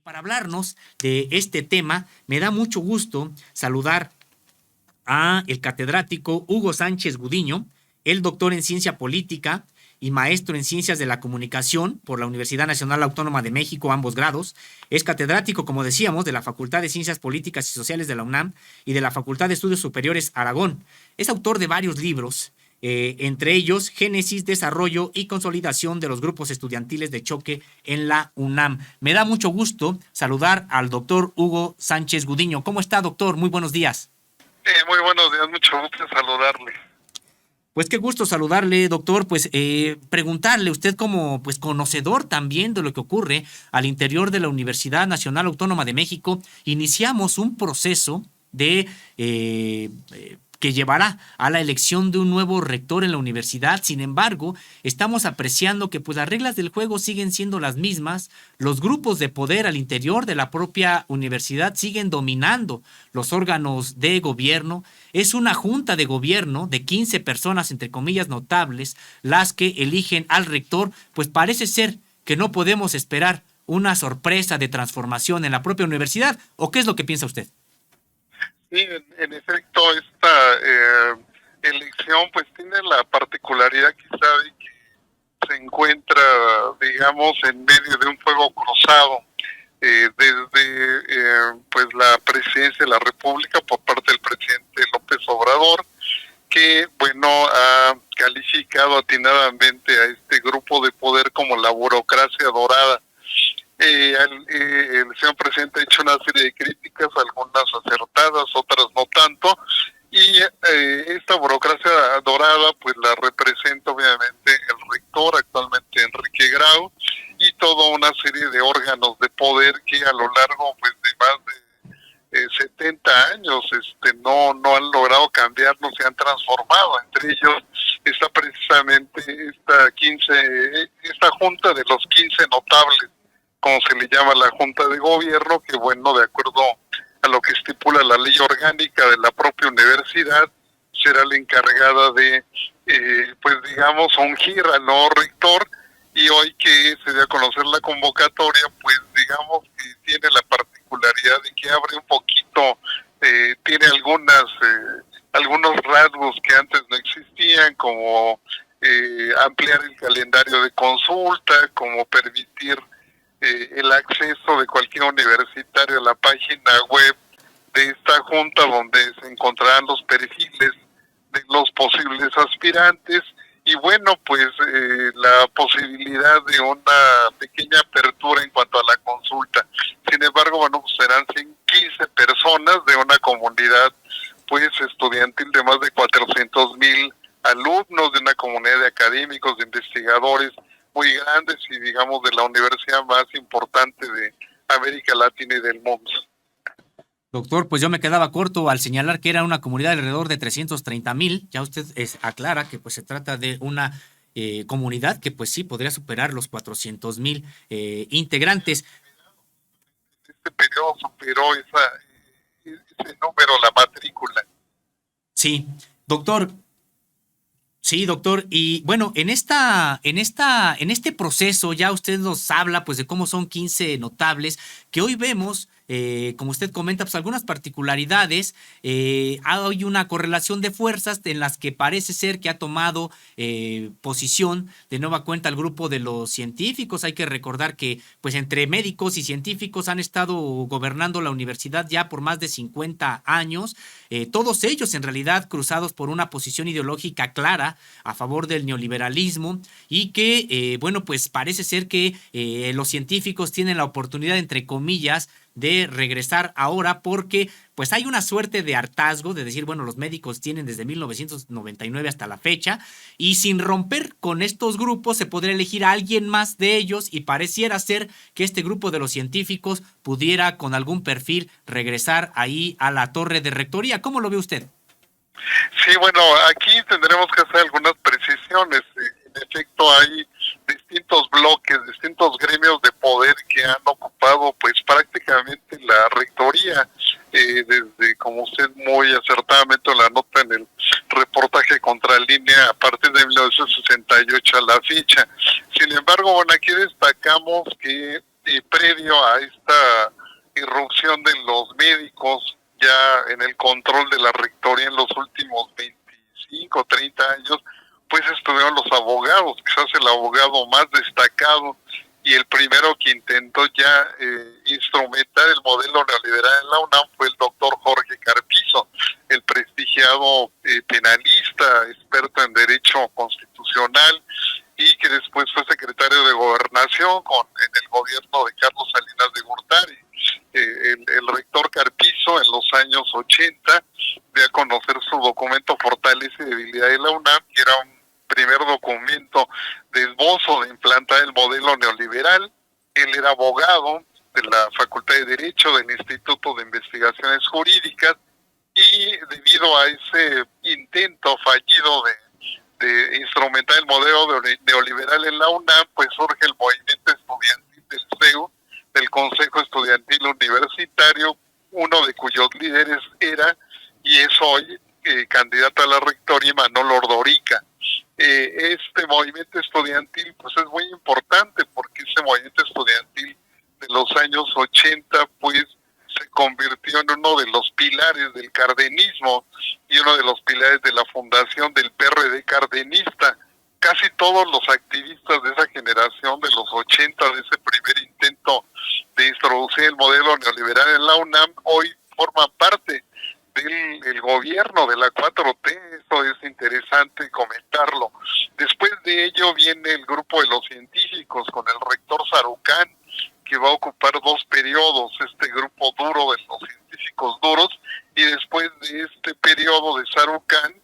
Para hablarnos de este tema, me da mucho gusto saludar a el catedrático Hugo Sánchez Gudiño, el doctor en Ciencia Política y maestro en Ciencias de la Comunicación por la Universidad Nacional Autónoma de México, ambos grados. Es catedrático, como decíamos, de la Facultad de Ciencias Políticas y Sociales de la UNAM y de la Facultad de Estudios Superiores Aragón. Es autor de varios libros, entre ellos Génesis, Desarrollo y Consolidación de los Grupos Estudiantiles de Choque en la UNAM. Me da mucho gusto saludar al doctor Hugo Sánchez Gudiño. ¿Cómo está, doctor? Muy buenos días. Muy buenos días, mucho gusto en saludarle. Pues qué gusto saludarle, doctor. Pues preguntarle, usted como pues conocedor también de lo que ocurre al interior de la Universidad Nacional Autónoma de México, iniciamos un proceso de que llevará a la elección de un nuevo rector en la universidad. Sin embargo, estamos apreciando que pues las reglas del juego siguen siendo las mismas, los grupos de poder al interior de la propia universidad siguen dominando los órganos de gobierno. Es una junta de gobierno de 15 personas, entre comillas, notables, las que eligen al rector. Pues parece ser que no podemos esperar una sorpresa de transformación en la propia universidad. ¿O qué es lo que piensa usted? Sí, en efecto, esta elección pues tiene la particularidad quizá de que se encuentra, digamos, en medio de un fuego cruzado desde pues la presidencia de la República por parte del presidente López Obrador, que, bueno, ha calificado atinadamente a este grupo de poder como la burocracia dorada. El señor presidente ha hecho una serie de críticas, algunas acertadas, otras no tanto, y esta burocracia dorada pues la representa obviamente el rector, actualmente Enrique Grau, y toda una serie de órganos de poder que a lo largo pues de más de 70 años no han logrado cambiar, no se han transformado. Entre ellos está precisamente esta junta de los 15 notables, como se le llama la Junta de Gobierno, que, bueno, de acuerdo a lo que estipula la ley orgánica de la propia universidad, será la encargada de, pues digamos, ungir al nuevo rector. Y hoy que se dio a conocer la convocatoria, pues digamos que tiene la particularidad de que abre un poquito, tiene algunos rasgos que antes no existían, como ampliar el calendario de consulta, como permitir el acceso de cualquier universitario a la página web de esta junta, donde se encontrarán los perfiles de los posibles aspirantes, y, bueno, pues la posibilidad de una pequeña apertura en cuanto a la consulta. Sin embargo, bueno, pues serán 15 personas de una comunidad pues estudiantil de más de 400,000 alumnos, de una comunidad de académicos, de investigadores muy grandes y, digamos, de la universidad más importante de América Latina y del mundo. Doctor, pues yo me quedaba corto al señalar que era una comunidad de alrededor de 330,000. Ya usted aclara que pues se trata de una comunidad que pues sí podría superar los 400,000 integrantes. Este periodo superó ese número, la matrícula. Sí, doctor. Sí, doctor. Y bueno, en este proceso ya usted nos habla pues de cómo son 15 notables que hoy vemos, como usted comenta, pues algunas particularidades. Hay una correlación de fuerzas en las que parece ser que ha tomado posición de nueva cuenta el grupo de los científicos. Hay que recordar que pues entre médicos y científicos han estado gobernando la universidad ya por más de 50 años, todos ellos en realidad cruzados por una posición ideológica clara a favor del neoliberalismo, y que, bueno, pues parece ser que los científicos tienen la oportunidad, entre comillas, de regresar ahora porque pues hay una suerte de hartazgo de decir, bueno, los médicos tienen desde 1999 hasta la fecha, y sin romper con estos grupos se podría elegir a alguien más de ellos, y pareciera ser que este grupo de los científicos pudiera con algún perfil regresar ahí a la torre de rectoría. ¿Cómo lo ve usted? Sí, bueno, aquí tendremos que hacer algunas precisiones. En efecto, hay distintos bloques, distintos gremios de poder que han ocupado pues prácticamente la rectoría, desde, como usted muy acertadamente la nota en el reportaje Contralínea, a partir de 1968 a la fecha. Sin embargo, bueno, aquí destacamos que previo a esta irrupción de los médicos ya en el control de la rectoría en los últimos 25, 30 años, pues estuvieron los abogados, quizás el abogado más destacado y el primero que intentó ya instrumentar el modelo neoliberal en la UNAM fue el doctor Jorge Carpizo, el prestigiado penalista, experto en derecho constitucional, y que después fue secretario de Gobernación en el gobierno de Carlos Salinas de Gortari. El rector Carpizo en los años 80 dio a conocer su documento Fortaleza y Debilidad de la UNAM, que era un primer documento de esbozo de implantar el modelo neoliberal. Él era abogado de la Facultad de Derecho del Instituto de Investigaciones Jurídicas, y debido a ese intento fallido de instrumentar el modelo neoliberal en la UNAM, pues surge el movimiento estudiantil del CEU, del Consejo Estudiantil Universitario, uno de cuyos líderes era y es hoy candidato a la rectoría Imanol Ordorica. Este movimiento estudiantil pues es muy importante porque ese movimiento estudiantil de los años 80 pues se convirtió en uno de los pilares del cardenismo y uno de los pilares de la fundación del PRD cardenista. Casi todos los activistas de esa generación de los 80, de ese primer intento de introducir el modelo neoliberal en la UNAM, hoy forman parte del gobierno de la 4T. Esto es interesante comentarlo. Después de ello viene el grupo de los científicos con el rector Sarucán, que va a ocupar 2 periodos, este grupo duro de los científicos duros, y después de este periodo de Sarucán,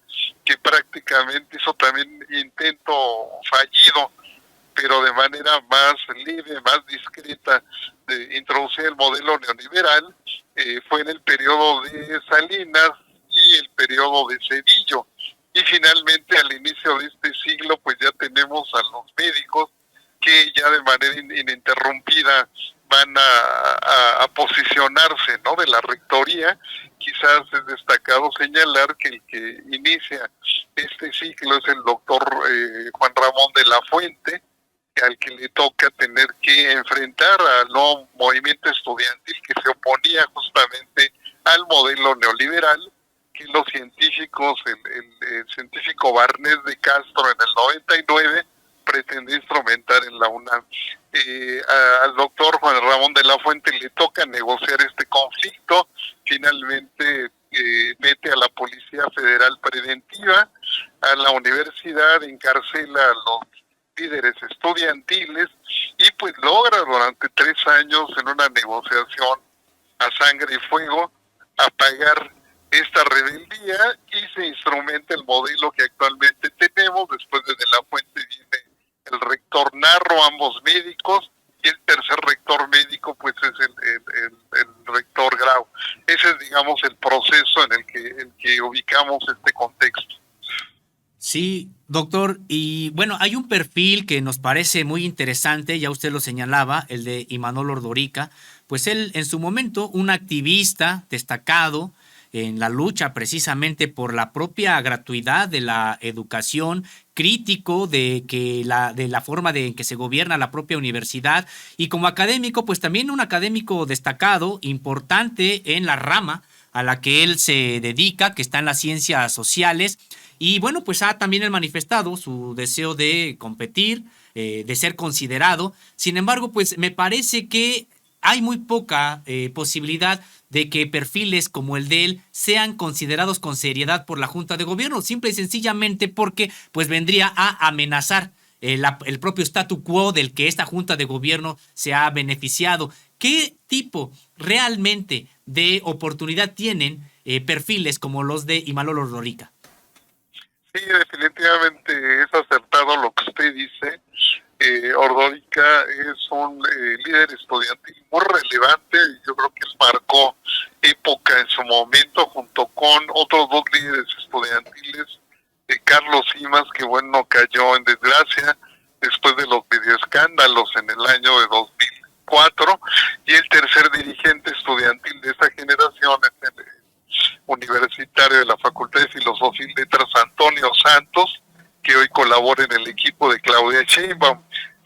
que prácticamente hizo también intento fallido, pero de manera más leve, más discreta, de introducir el modelo neoliberal, fue en el periodo de Salinas y el periodo de Zedillo. Y finalmente al inicio de este siglo pues ya tenemos a los médicos que ya de manera ininterrumpida van a posicionarse, ¿no?, de la rectoría. Quizás es destacado señalar que el que inicia este ciclo es el doctor Juan Ramón de la Fuente, al que le toca tener que enfrentar al nuevo movimiento estudiantil que se oponía justamente al modelo neoliberal que los científicos, el científico Barnés de Castro en el 99 pretende instrumentar en la UNAM. Al doctor Juan Ramón de la Fuente le toca negociar este conflicto. Finalmente mete a la Policía Federal Preventiva a la universidad, encarcela a los líderes estudiantiles y pues logra durante 3 años en una negociación a sangre y fuego apagar esta rebeldía y se instrumenta el modelo que actualmente tenemos. Después de la Fuente viene el rector Narro, ambos médicos, y el tercer rector médico pues es el rector Grau. Ese es, digamos, el proceso en el que ubicamos este contexto. Sí, doctor, y bueno, hay un perfil que nos parece muy interesante, ya usted lo señalaba, el de Imanol Ordorica, pues él en su momento un activista destacado en la lucha precisamente por la propia gratuidad de la educación, crítico de la forma en que se gobierna la propia universidad, y como académico, pues también un académico destacado, importante en la rama a la que él se dedica, que está en las ciencias sociales. Y bueno, pues ha también él manifestado su deseo de competir, de ser considerado. Sin embargo, pues me parece que hay muy poca posibilidad de que perfiles como el de él sean considerados con seriedad por la Junta de Gobierno, simple y sencillamente porque pues vendría a amenazar el propio statu quo del que esta Junta de Gobierno se ha beneficiado. ¿Qué tipo realmente de oportunidad tienen perfiles como los de Imanol Ordorica? Sí, definitivamente es acertado lo que usted dice. Ordorica es un líder estudiantil muy relevante. Yo creo que él marcó época en su momento junto con otros 2 líderes estudiantiles, Carlos Simas, que bueno, cayó en desgracia después de los videoescándalos en el año de 2004, y el tercer dirigente estudiantil de esta generación es el universitario de la Facultad de Filosofía y Letras, Antonio Santos, que hoy colabora en el equipo de Claudia Sheinbaum.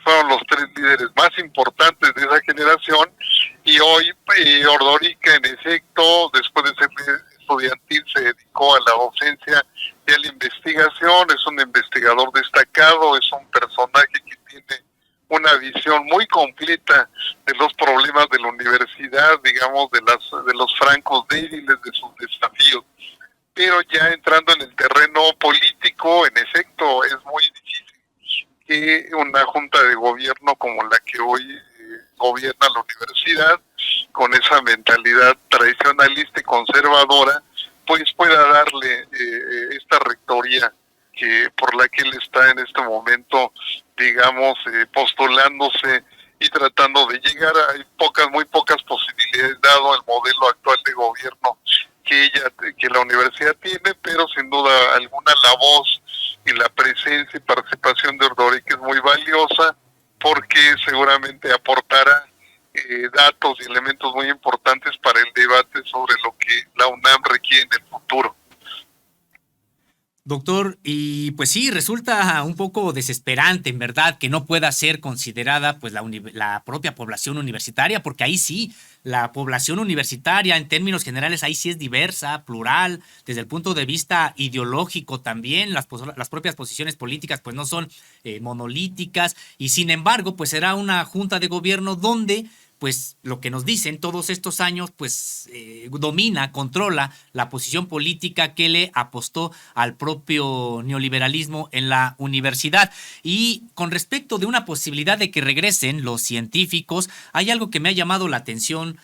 fueron los tres líderes más importantes de esa generación, y hoy Ordorica, en efecto, después de ser líder estudiantil, se dedicó a la docencia y a la investigación. Es un investigador destacado, es un personaje que tiene una visión muy completa de los problemas de la universidad, digamos, de los francos débiles, de sus desafíos. Pero ya entrando en el terreno político, en efecto, es muy difícil que una junta de gobierno como la que hoy gobierna la universidad, con esa mentalidad tradicionalista y conservadora, pues pueda darle esta rectoría por la que él está en este momento, digamos, postulándose y tratando de llegar. Hay muy pocas posibilidades dado el modelo actual de gobierno que la universidad tiene, pero sin duda alguna la voz y la presencia y participación de Ordorica es muy valiosa, porque seguramente aportará datos y elementos muy importantes para el debate sobre lo que la UNAM requiere en el futuro. Doctor, y pues sí, resulta un poco desesperante, en verdad, que no pueda ser considerada pues la propia población universitaria, porque ahí sí, la población universitaria en términos generales ahí sí es diversa, plural, desde el punto de vista ideológico también, las propias posiciones políticas pues no son monolíticas, y sin embargo pues será una junta de gobierno donde pues lo que nos dicen todos estos años, pues domina, controla la posición política que le apostó al propio neoliberalismo en la universidad. Y con respecto de una posibilidad de que regresen los científicos, hay algo que me ha llamado la atención,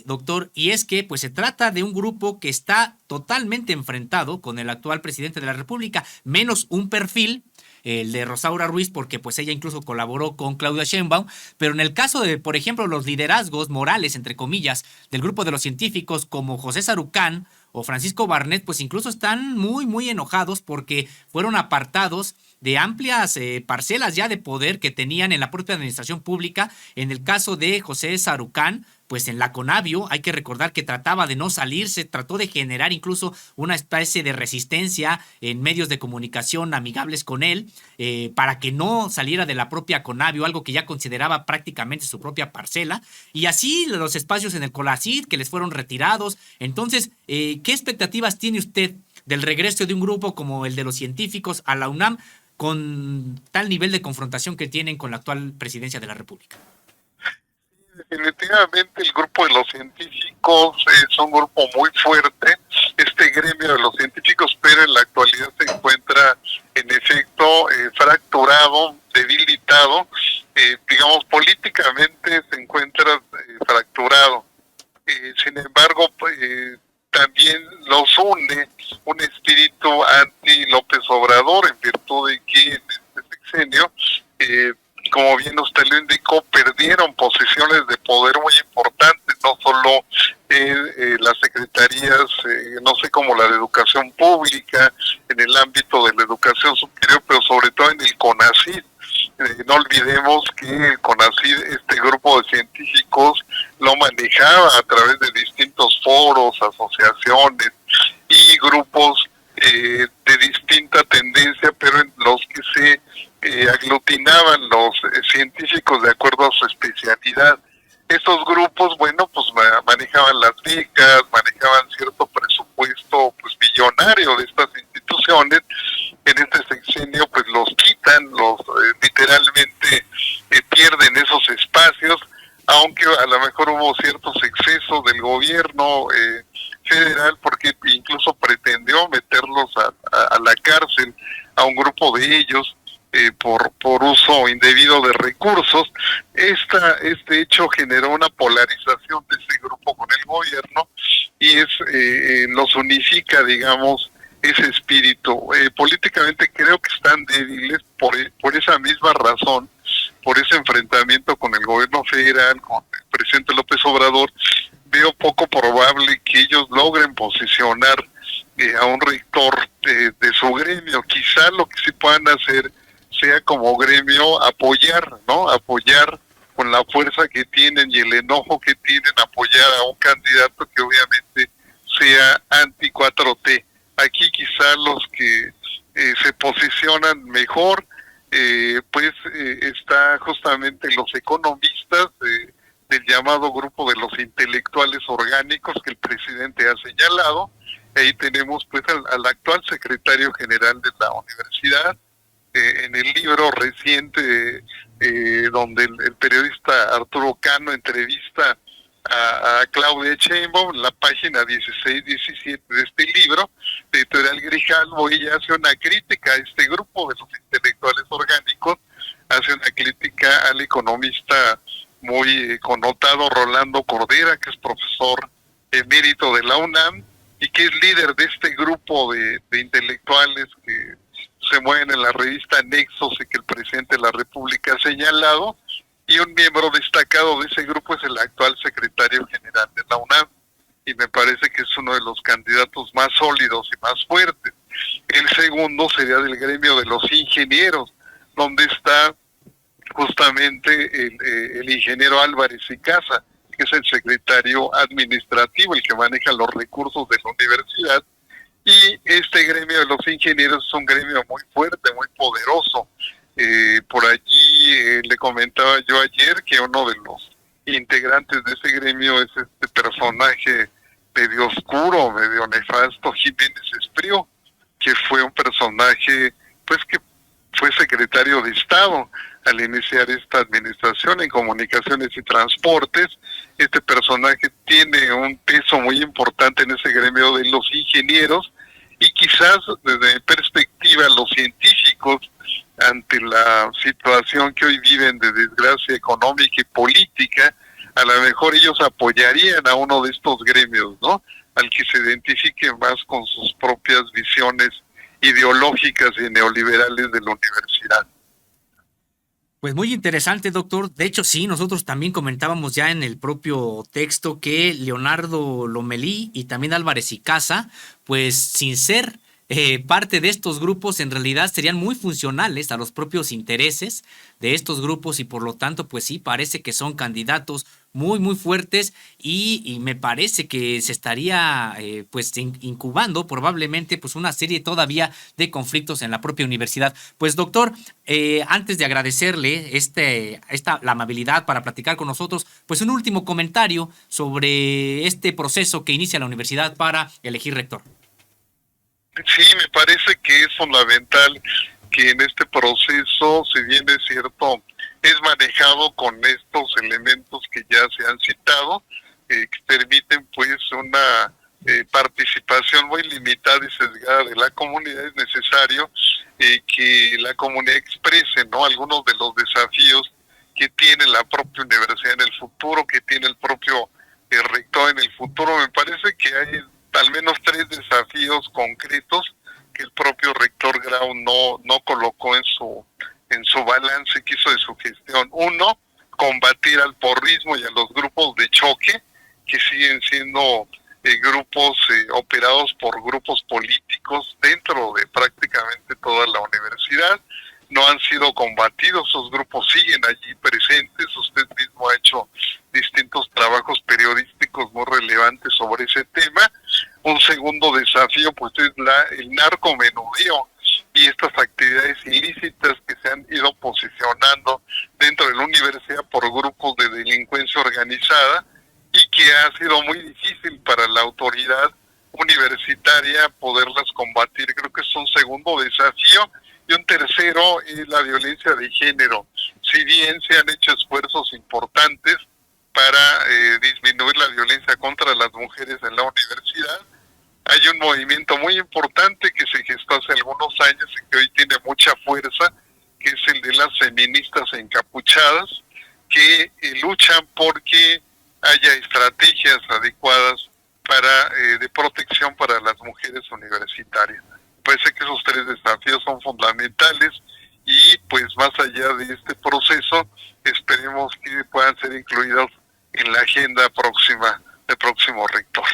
doctor, y es que pues se trata de un grupo que está totalmente enfrentado con el actual presidente de la República, menos un perfil, el de Rosaura Ruiz, porque pues ella incluso colaboró con Claudia Sheinbaum, pero en el caso de, por ejemplo, los liderazgos morales, entre comillas, del grupo de los científicos como José Sarucán o Francisco Barnett, pues incluso están muy, muy enojados porque fueron apartados de amplias parcelas ya de poder que tenían en la propia administración pública. En el caso de José Sarucán, pues en la Conavio hay que recordar que trataba de no salirse, trató de generar incluso una especie de resistencia en medios de comunicación amigables con él, para que no saliera de la propia Conavio, algo que ya consideraba prácticamente su propia parcela, y así los espacios en el CONACYT que les fueron retirados. Entonces, ¿qué expectativas tiene usted del regreso de un grupo como el de los científicos a la UNAM con tal nivel de confrontación que tienen con la actual presidencia de la República? Definitivamente el grupo de los científicos es un grupo muy fuerte, este gremio de los científicos, pero en la actualidad se encuentra en efecto fracturado, debilitado, digamos políticamente se encuentra fracturado. Sin embargo, también los une un espíritu anti López Obrador, en virtud de que en este sexenio, como bien usted lo indicó, perdieron posiciones de poder muy importantes, no solo las secretarías, no sé, como la de educación pública, en el ámbito de la educación superior, pero sobre todo en el CONACYT. No olvidemos que el CONACYT, este grupo de científicos, lo manejaba a través de distintos foros, asociaciones y grupos de distinta tendencia, pero en los que se aglutinaban los científicos de acuerdo a su especialidad. Estos grupos, bueno, pues manejaban las becas, manejaban cierto presupuesto pues millonario de estas instituciones. En este sexenio pues los quitan, literalmente pierden esos espacios, aunque a lo mejor hubo ciertos excesos del gobierno federal, porque incluso pretendió meterlos a la cárcel a un grupo de ellos por uso indebido de recursos. Este hecho generó una polarización de ese grupo con el gobierno y los unifica, digamos, ese espíritu. Políticamente creo que están débiles por esa misma razón, por ese enfrentamiento con el gobierno federal, con el presidente López Obrador. Veo poco probable que ellos logren posicionar a un rector de su gremio. Quizá lo que sí puedan hacer sea como gremio apoyar, ¿no? Apoyar con la fuerza que tienen y el enojo que tienen, apoyar a un candidato que obviamente sea anti 4T. Aquí quizá los que se posicionan mejor está justamente los economistas del llamado grupo de los intelectuales orgánicos que el presidente ha señalado. Ahí tenemos pues al actual secretario general de la universidad. En el libro reciente donde el periodista Arturo Cano entrevista a Claudia Sheinbaum, en la página 16-17 de este libro, de Editorial Grijalbo, ella hace una crítica a este grupo de los intelectuales orgánicos, hace una crítica al economista muy connotado Rolando Cordera, que es profesor emérito de la UNAM y que es líder de este grupo de intelectuales que se mueven en la revista Nexos y que el presidente de la República ha señalado, y un miembro destacado de ese grupo es el actual secretario general de la UNAM, y me parece que es uno de los candidatos más sólidos y más fuertes. El segundo sería del gremio de los ingenieros, donde está justamente el ingeniero Álvarez y Casa, que es el secretario administrativo, el que maneja los recursos de la universidad. Y este gremio de los ingenieros es un gremio muy fuerte, muy poderoso. Por allí le comentaba yo ayer que uno de los integrantes de ese gremio es este personaje medio oscuro, medio nefasto, Jiménez Espriu, que fue un personaje pues que fue secretario de Estado al iniciar esta administración en comunicaciones y transportes. Este personaje tiene un peso muy importante en ese gremio de los ingenieros, y quizás desde mi perspectiva los científicos, ante la situación que hoy viven de desgracia económica y política, a lo mejor ellos apoyarían a uno de estos gremios, ¿no? Al que se identifique más con sus propias visiones ideológicas y neoliberales de la universidad. Pues muy interesante, doctor. De hecho, sí, nosotros también comentábamos ya en el propio texto que Leonardo Lomelí y también Álvarez y Casa, pues sin ser parte de estos grupos, en realidad serían muy funcionales a los propios intereses de estos grupos, y por lo tanto, pues sí, parece que son candidatos muy, muy fuertes, y me parece que se estaría pues incubando probablemente pues una serie todavía de conflictos en la propia universidad. Pues doctor, antes de agradecerle la amabilidad para platicar con nosotros, pues un último comentario sobre este proceso que inicia la universidad para elegir rector. Sí, me parece que es fundamental que en este proceso, si bien es cierto, es manejado con estos elementos que ya se han citado, que permiten pues una participación muy limitada y sesgada de la comunidad. Es necesario que la comunidad exprese, ¿no?, algunos de los desafíos que tiene la propia universidad en el futuro, que tiene el propio rector en el futuro. Me parece que hay al menos 3 desafíos concretos que el propio rector Grau no colocó en su balance que hizo de su gestión. Uno, combatir al porrismo y a los grupos de choque, que siguen siendo grupos operados por grupos políticos dentro de prácticamente toda la universidad. No han sido combatidos, esos grupos siguen allí presentes. Usted mismo ha hecho distintos trabajos periodísticos muy relevantes sobre ese tema. Un segundo desafío pues es el narcomenudeo y estas actividades ilícitas que se han ido posicionando dentro de la universidad por grupos de delincuencia organizada, y que ha sido muy difícil para la autoridad universitaria poderlas combatir. Creo que es un segundo desafío. Y un tercero es la violencia de género. Si bien se han hecho esfuerzos importantes para disminuir la violencia contra las mujeres en la universidad, hay un movimiento muy importante que se gestó hace algunos años y que hoy tiene mucha fuerza, que es el de las feministas encapuchadas, que luchan porque haya estrategias adecuadas de protección para las mujeres universitarias. Parece que esos 3 desafíos son fundamentales, y pues más allá de este proceso esperemos que puedan ser incluidos en la agenda próxima del próximo rector.